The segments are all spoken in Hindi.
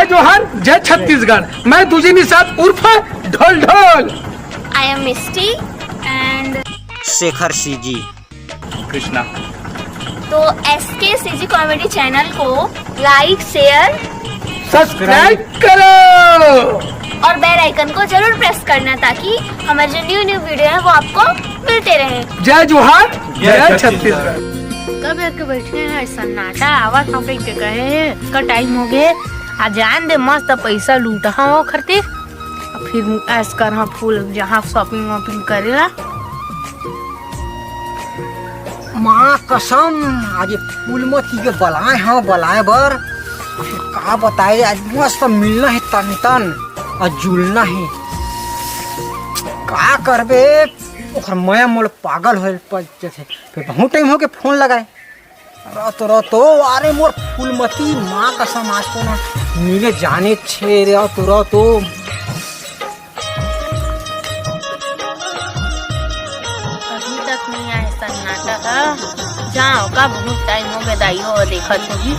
जय जोहार जय छत्तीसगढ़। मैं तुझे निषाद उर्फ Dhol Dhol. I am Misty and Shekhar CG. Krishna. तो SK CG कॉमेडी चैनल को लाइक शेयर सब्सक्राइब करो और बेल आइकन को जरूर प्रेस करना ताकि हमारे जो न्यू वीडियो है वो आपको मिलते रहे। जय जोहार जय छत्तीसगढ़। कब के बैठे हैं सन्नाटा आवाज हम के कहे हैं इसका टाइम हो गया। आ जान दे मस्त पैसा लूटा हो खरते फिर ऐस कर हाँ फूल जहाँ शॉपिंग वॉपिंग करेला। माँ कसम आज फूलमती के बलाए हाँ बलाए बर फिर का बताए आज मस्त मिलना है तन तन और जुलना है का करबे ओखर मैं मोल पागल हो थे फिर बहुत टाइम हो के फोन लगाए रतो अरे मोर फूलमती माँ कसम आज तो ना मिले जाने छे रे तो अभी तक नहीं आए सन्नाटा का जाओ का बहुत टाइम हो गया दाई हो देखा होगी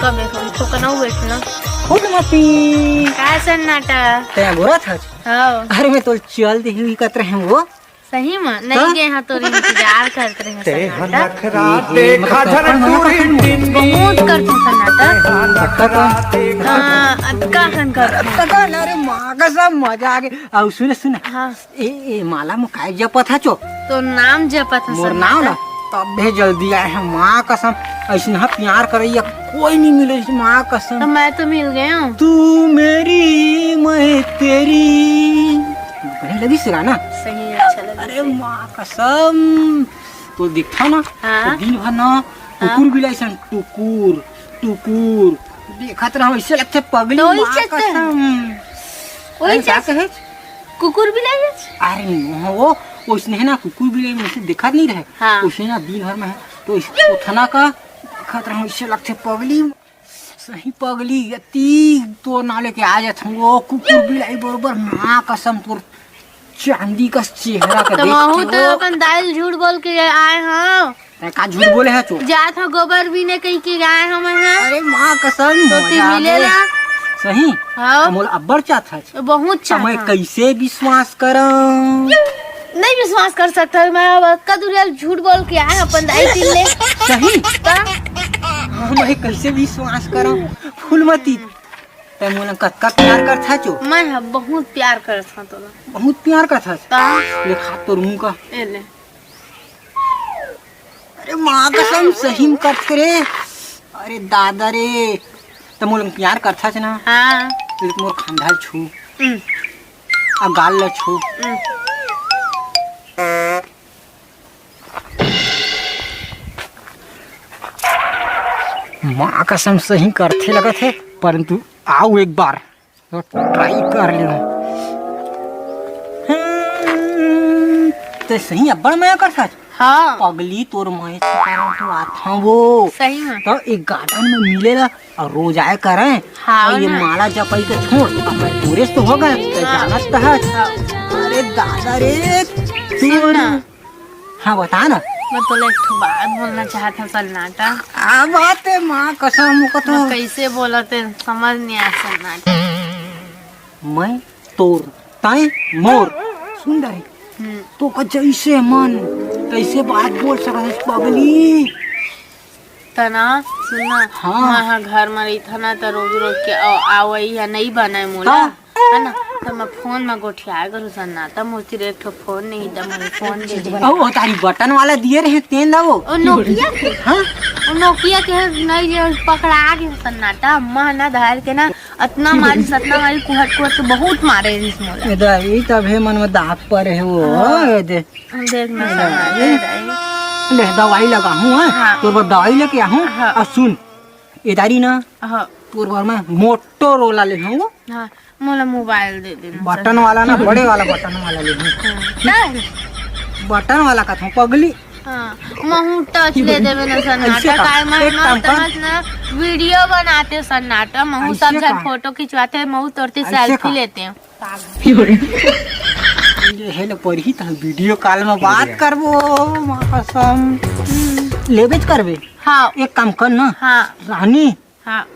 कब देखो कना बैठना फूलमती का सन्नाटा ते गोरा था। हाँ अरे मैं तो चल दे हुई कत रहे वो सही में नहीं गए हाँ तो इंतजार करते रहे सन्नाटा बहुत करते सन्नाटा। हाँ का खन कर अरे माँ का सब मजा आ गया। और सुन हाँ ए माला में काय जपत है चो तो नाम जपत है मोर नाम ना तब भी जल्दी आए हैं माँ कसम ऐसे ना प्यार करैया कोई नहीं मिले माँ तो कसम। मैं तो मिल गया हूँ तू मेरी मैं तेरी बढ़िया लगी सिरा ना। सही अच्छा लगा। अरे माँ कसम तो दिखता ना हाँ? तो दिन भर ना टुकुर भी लाइसन टुकुर टुकुर देखत रहा ऐसे लगते पगली तो वही माँ चलते हैं। कसम। वही अरे क्या चलते कहे कुकुर भी ले अरे नहीं वो उसने है ना कुकुर भी मुझसे देखा नहीं रहे। हाँ। उसने ना दिन भर में है तो इसको थना का खतरा हूँ इससे लगते पगली सही पगली यती तो ना लेके आ जाता हूँ वो कुकुर भी लाई बरोबर माँ कसम तोर चांदी का चेहरा का तो महू तो अपन दाल झूठ बोल के आए हाँ का झूठ बोले है चो जात हो गोबर भी ने कहीं के आए हम यहाँ अरे माँ कसम तो ती मिलेला सही हाँ मोल अब्बर चाहता है बहुत तो मैं चाहता कैसे विश्वास करूं नहीं विश्वास कर सकता मैं अब कदुरिया झूठ बोल के आए अपन दाई तिल ले सही ता मैं कैसे विश्वास करूं फूलमती ते मोला कतका प्यार करथा चो मैं बहुत प्यार करत हूँ तोला बहुत प्यार करथा ता ले खा तो रूम का एले अरे माँ कसम सही में करथे रे अरे दादा रे ते मोला प्यार करथा छ ना हाँ तो मोर खंधाल छू आ गाल ल छू माँ कसम सही करथे लगत है परंतु आओ एक बार तो ट्राई कर ले ते सही अब्बड़ मैं करथा हाँ पगली तोर मैं तो आता वो सही में तो एक गार्डन में मिलेला और रोज आए करें हाँ और ये ना। माला जपाई के छोड़ अब मैं पूरे तो हो गए तो हाँ। जानत तो है हाँ। अरे दादा रे सुन ना हाँ बता ना मैं तोला एक ठो बात बोलना चाहता हूँ सन्नाटा आ बात है माँ कसम को तो मैं कैसे बोला ते समझ नहीं आया सन्नाटा मैं तोर ताई मोर सुंदरी तो का जैसे मन तैसे बात बोल सकत है पगली तना सुनना हाँ। मैं घर में रही था ना तो रोज रोज के आवई या नहीं बनाए मोला हाँ। है ना तो मैं फोन में गोठिया करूँ सन्नाटा मुझे एक ठो फोन नहीं था मुझे फोन दे दे ओ तारी बटन वाला दिए रहे तेन दा वो ओ नोकिया के हाँ ओ नोकिया के नहीं ये पकड़ा के सन्नाटा अम्मा ना धार के ना इतना मारी कुहट कुहट के बहुत मारे इस मोला ये दाई तबे मन में दाग पर है वो ये दे देख ना सन्नाटा ले दवाई लगा हूँ हाँ। तोर पर दवाई लेके आहूँ हाँ। और सुन ये दारी ना हाँ तोर पर मैं मोटोरोला ले हूँ हाँ मोला मोबाइल दे देना बटन वाला ना बड़े वाला बटन वाला ले हूँ बटन वाला का था पगली हाँ महू टच ले देवे ना सन्नाटा ऐसे का? काय मैं एक काम कर। मस्त ना वीडियो बनाते सन्नाटा महू ऐसे सब जन का? फोटो खिंचवाते महू तोड़ते ऐसे सेल्फी का? लेते हैं ये है ना पर ही तो वीडियो कॉल में बात करबो माँ कसम लेबेज करबे हाँ एक काम कर ना हाँ रानी हाँ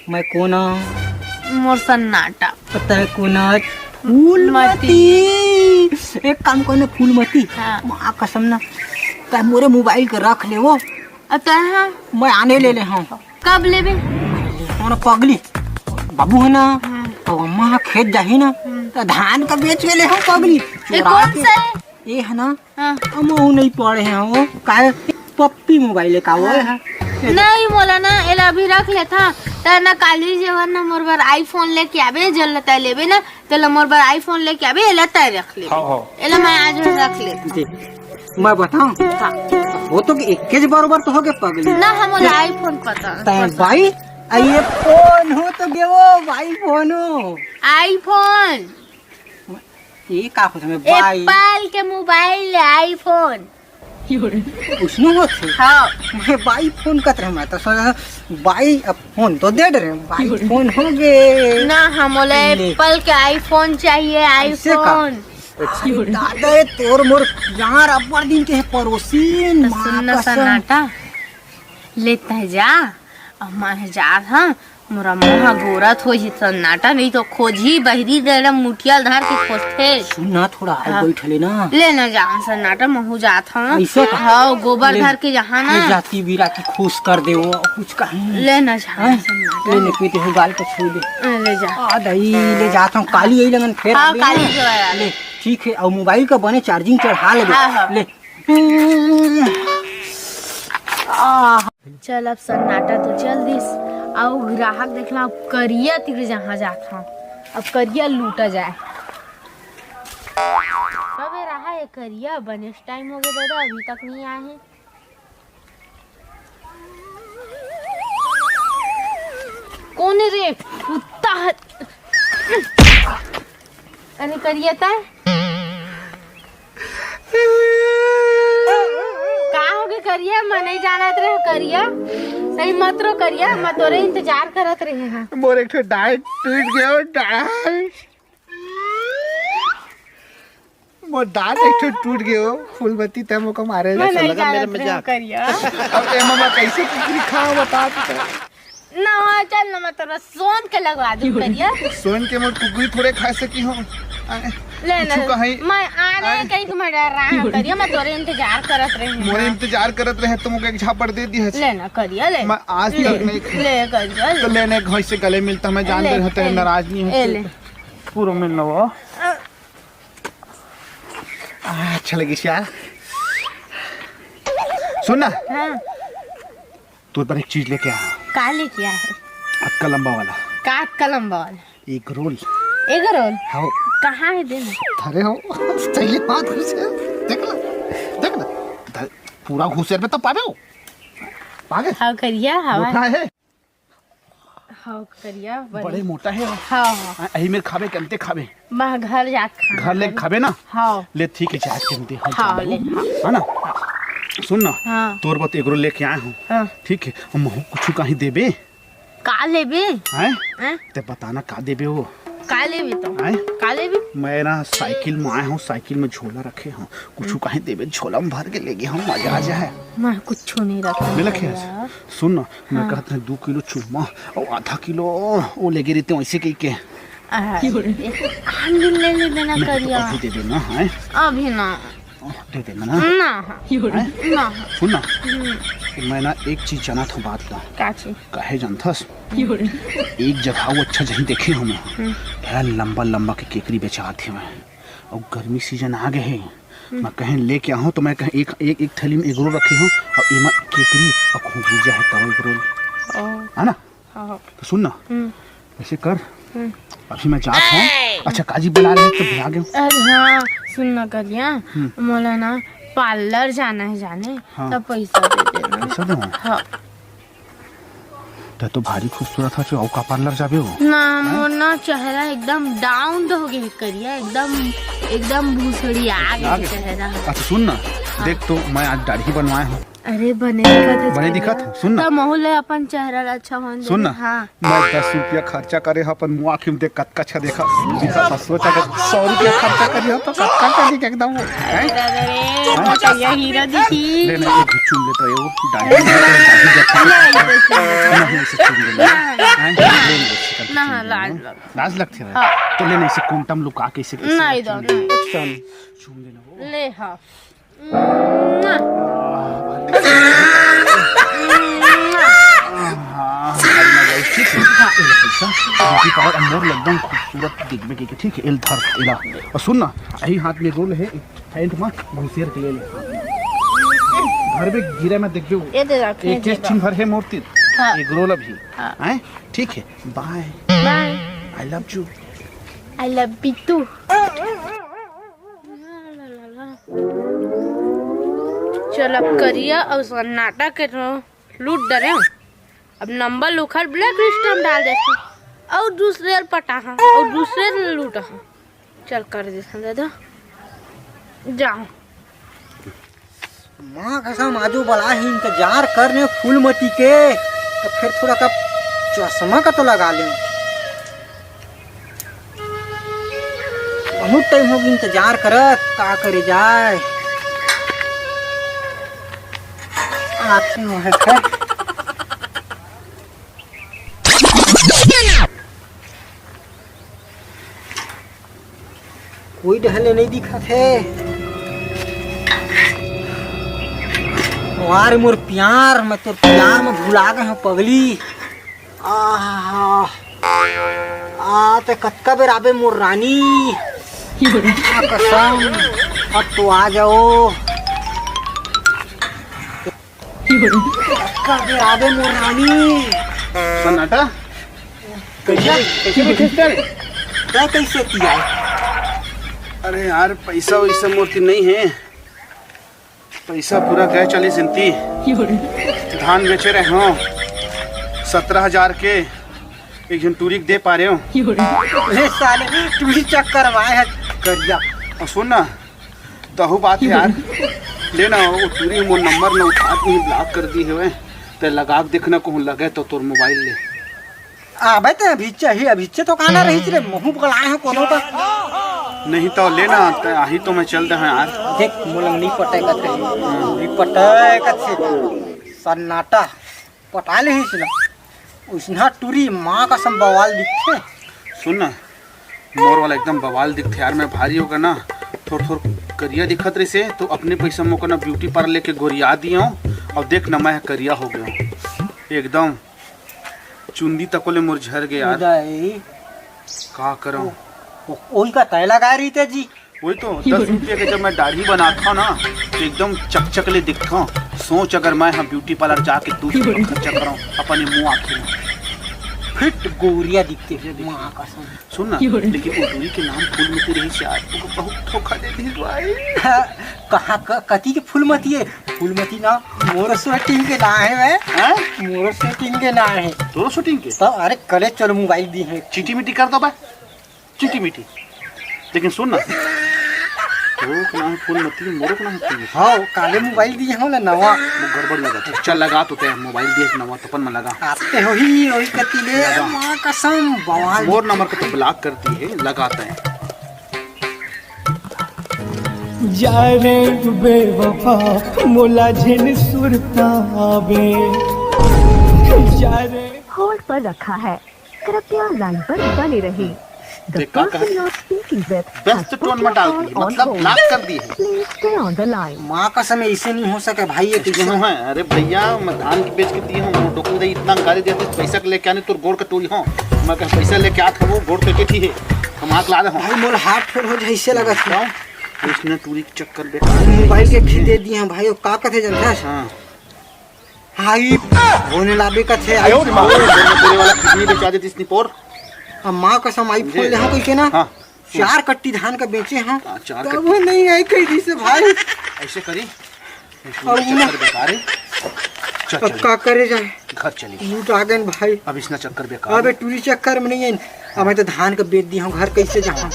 मैं कौन मोर सन्नाटा। पता है कौन? फूलमती। एक काम करना फूलमती, हाँ। माँ कसम ना तय मोरे मोबाइल के रख ले वो, अतः मैं आने ले हाँ। कब लेबे? और पगली बाबू है ना, तो अम्मा खेत जाही ना तो धान का बेच के ले हम पगली। ये कौन सा है? ये है ना, हाँ। हम वो नहीं पढ़े हैं वो का पप्पी मोबाइल का वो है। नहीं मोला ना एला अभी रख ले था त ना काली जेवर ना मोर बार आईफोन लेके आबे जल लता लेबे ना तला मोर बार आईफोन लेके आबे एला तय रख ले। एला मैं आज रख ले। मैं बताऊं वो तो एक के बराबर तो हो गए पगली ना हम आईफोन पता तय भाई ये फोन हो तो गे वो भाई फोन हो आईफोन ये का कुछ में भाई एप्पल के मोबाइल आईफोन उसने वो थे। हाँ मैं बाई फोन कत रहे, मैं तो सोचा बाई अब फोन तो दे रहे बाई फोन हो गए ना हमोला एप्पल के आईफोन चाहिए आईफोन। दादा ये तोर मोर यहाँ रब्बर दिन के है पड़ोसी माँ सुनना कसम। सन्नाटा लेता है जा अब मैं जा हाँ मोरा मुहा गोरत हो सन्नाटा नहीं तो खोजी बहरी दे मुठिया धार के खोजते सुनना थोड़ा हाँ। बैठले ना लेना जा सन्नाटा महू जात हूँ। ऐसे का? हाँ गोबर धर के जहाँ ना जाती बीरा की खुश कर दे वो कुछ कहीं लेना जा सन्नाटा लेने पीते हो गाल को छू दे ले जा। आ दही ले जाता हूँ काली यही लगन फिर हाँ ले काली ना। जो है ले ठीक है और मोबाइल का बने चार्जिंग चढ़ा ले हाँ, हाँ। ले चल अब सन्नाटा तो चल दिस और ग्राहक देखला अब करिया तिरे जहाँ जाता हूँ अब करिया लूटा जाए। अबे रहा है करिया बने टाइम हो गया दादा अभी तक नहीं आए हैं। कौन है रे कुत्ता है? अरे करिया था का हो गया करिया मैं नहीं जानत रहे करिया सही मत रो करिया मैं तोरे इंतजार करत रहे हैं। मोर एक डाइट टूट गया डाइट मोर डाइट एक टूट गयो फूलमती ते मोको मारे मैं नहीं लगा मेरे जानत रहे मजाक। करिया अब ए मामा कैसे कुकरी खाओ बता तो ना चल ना मैं तोरा सोन के लगवा दूं करिया सोन के मोर कुकरी थोड़े खा सकी हूं ले ना कुछू कहीं मैं आने कहीं को मैं डर रहा हूं करिया मैं तोरे इंतजार करत रहे हैं। मोरे इंतजार करत रहे तो मुझे एक झापड़ दे दी है। ले ना करिया ले मैं आज तक नहीं ले करिया तो लेने घर से गले मिलता मैं जान ले, रहते हैं ले, नाराज नहीं ए ले है पूरा मिलना वो अच्छा लगी यार। सुन ना हाँ तू पर एक चीज लेके आ काले क्या है अक्का लंबा वाला काट कलम बॉल एक रोल एक रोल हाँ कहाँ है देना अरे हो सही बात घुसे देख ना पूरा घुसे में तो पावे हो पागे हाँ करिया हवा मोटा है हाँ करिया बड़े मोटा है हाँ हाँ अही में खावे कंते खावे मैं घर जा घर ले खावे ना हाँ ले ठीक है चाहे कंते हाँ ले है ना सुन ना हाँ तोर बात एगरो लेके आए हूँ हाँ ठीक है हम महू कुछ कहीं देबे का लेबे हैं ते बताना का देबे वो का लेबे तो हैं का लेबे मैं ना साइकिल में आया हूँ साइकिल में झोला रखे हूँ कुछ कहीं देबे झोला में भर के ले गए हम मजा आ जाए मैं कुछ नहीं रखा मिला क्या सुन ना मैं कहते हैं 2 किलो चूरमा और आधा किलो वो लेके रहते वैसे कहीं के ले लेबे ना करिया अभी दे देना है अभी ना दे देना ना ना ना सुन ना मैं ना एक चीज जाना था बात का काची काहे जानथस एक जगह वो अच्छा जहीं देखे हम यार लंबा लंबा के केकरी बेचात थे मैं और गर्मी सीजन आ गए है मैं कहीं लेके आऊँ तो मैं कहीं एक थैली में एगरो रखी हूँ और एमा केकरी और खूबीजा है तवा एगरो है ना तो सुन ना ऐसे कर अभी मैं जात हूँ अच्छा काजी बुला रहे तो बुला गए अरे हाँ सुन ना करिया मोला ना पार्लर जाना है जाने हाँ। तब पैसा दे देना पैसा दे हाँ तो भारी खूबसूरत है जो का पार्लर जाबे हो ना मोर ना चेहरा एकदम डाउन हो गया करिया एकदम भूसड़ी आ गया चेहरा अच्छा सुन ना देख तो मैं आज दाढ़ी बनवाया हूँ अरे बने दिखत है। बने दिखत हो? सुन ना। तब महू ले अपन चेहरा ला अच्छा होन दे। सुन ना, हाँ मैं 10 रुपया खर्चा करे हा अपन मुआ के देख कत कच्छा देखा दिखा सोच अगर 100 रुपया खर्चा करी हा तो कत का दिख एकदम वो हैं। अरे ये हीरा दिखी। ले ना एक चुन ले तो ये वो डायमंड नहीं से चुन ले हैं ना लाज लाज लगती है तो ले नहीं से कुंटम लुका के इसे नहीं दो चल चुन ले ना वो ले हाँ अनमोल एकदम खूबसूरत दिखने के ठीक है इधर इला और सुन ना यही हाथ में रोल है हैंड में घुसेर के ले घर में गिरे में देख जो एक चिन भर है मूर्ति एक रोल अभी हैं ठीक है bye bye I love you I love you too. चल अब करिया और सन्नाटा के लूट डरे अब नंबर लुखर ब्लैक लिस्ट में डाल देते और दूसरे पटा और दूसरे लूटा। चल कर दे दादा जाओ। माँ कसम आजू बड़ा ही इंतजार कर रहे फूलमती के तो फिर थोड़ा का चश्मा का तो लगा ले। बहुत टाइम होगी इंतजार करत का करे जाए आते हैं खैर। कोई ढहले नहीं दिखा थे वार मोर प्यार मैं तो प्यार में भुला गए हूँ पगली। ते कत्का बेर आबे मोर रानी कसम अब तो आ जाओ कत्का बेर आबे मोर रानी। सन्नाटा कैसे किया अरे यार पैसा वैसा मूर्ति नहीं है पैसा पूरा गए 40 इंती धान बेचे रहे हो 17,000 के एक जन टूरिक दे पा रहे हो साले टूरी चक्कर है करिया। और सुन ना दहु बात है यार लेना वो टूरी मोर नंबर न उठा के ब्लॉक कर दी है तो लगा देखना को लगे तो तोर मोबाइल ले आबे तो अभी चाहिए अभी तो कहना रही रे मुँह पकड़ाए हैं कोनो का नहीं तो लेना तो आही तो मैं चल रहा यार देख मोलंग नहीं पटेगा थे नहीं पटेगा थे सन्नाटा पटा ले ही ना उसना टूरी माँ का सम बवाल दिखते। सुन ना मोर वाला एकदम बवाल दिखते यार मैं भारी होगा ना थोड़ा थोड़ा करिया दिखत रही से तो अपने पैसा मोको ना ब्यूटी पार्लर लेके गोरिया दिया हूँ और देख ना मैं करिया हो गया एकदम चुंदी तकोले मोर झर गए यार का करूं वही का तय लगा रही थे जी वही तो 10 रुपये के जब मैं दाढ़ी बनाता ना तो एकदम चकचकले दिखता सोच अगर मैं हाँ ब्यूटी पार्लर जाके दूसरा खर्चा कराऊं अपने मुँह आखिर फिट गोरिया दिखते हैं माँ का सुन ना लेकिन वो दूरी के नाम फूलमती रही से आज को बहुत धोखा दे दी भाई कहाँ कती के फूलमती है फूलमती ना मोर शूटिंग के ना है मैं मोर शूटिंग के ना है तोरो शूटिंग के तो अरे करे चलो मोबाइल दी है चीटी मिटी कर दो बा चीटी मिटी लेकिन सुन ना तो ना फूलमती मोरो को ना फूल हाँ काले मोबाइल दिए हो ना नवा वो गड़बड़ लगा चल लगा तो ते मोबाइल दिए नवा तपन में लगा आते हो ही वही कती ले माँ कसम बवाल मोर नंबर को तो ब्लॉक करती है लगाते हैं जा रे बेवफा मोला झिन सुरतावे जा रे होल्ड पर रखा है कृपया लाइन पर बने रहे। देखा बेस्ट टोन में डाल दी मतलब ब्लॉक कर दी है माँ कसम ऐसे नहीं हो सके भाई ये क्यों है अरे भैया मैं धान की बेच के दी हूँ डॉक्टर दे इतना गाली देते पैसा लेके आने तो गोड़ कटोरी हूँ मैं कह पैसा लेके आता वो गोड़ कटे थी है हम आग ला रहे भाई मोल हाथ फेल हो जाए इससे लगा था इसने टूरी के चक्कर बेकार मोबाइल के खरीदे दिए हैं भाई का कथे जनता हाँ हाई होने लाबे का थे आयो रे मां तेरे वाला किडनी बेचा देती इतनी पोर अब माँ कसम आई फूल यहाँ कोई के ना हाँ 4 कट्टी धान का बेचे हैं 4 तब वो नहीं आई कहीं से भाई ऐसे करी और चक्कर बेकार है चल अब का करे जाए घर चली लूट आ गए भाई अब इसना चक्कर बेकार अबे टूरी चक्कर में नहीं है अब मैं तो धान का बेच दी हूँ, घर कैसे जाऊँ?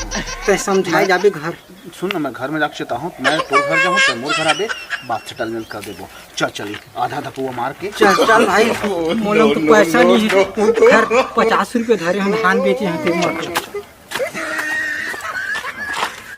तो समझाए जाबे घर। सुन ना, मैं घर में जाके चाहता हूँ, मैं तोर घर जाऊँ तो मोर घर आबे, बात सेटलमेंट कर देबो। चल चली आधा आधा पुआ मार के। चल चल भाई, मोलों तो पैसा नहीं है, घर 50 रुपये धरे हम धान बेचे हैं, फिर मर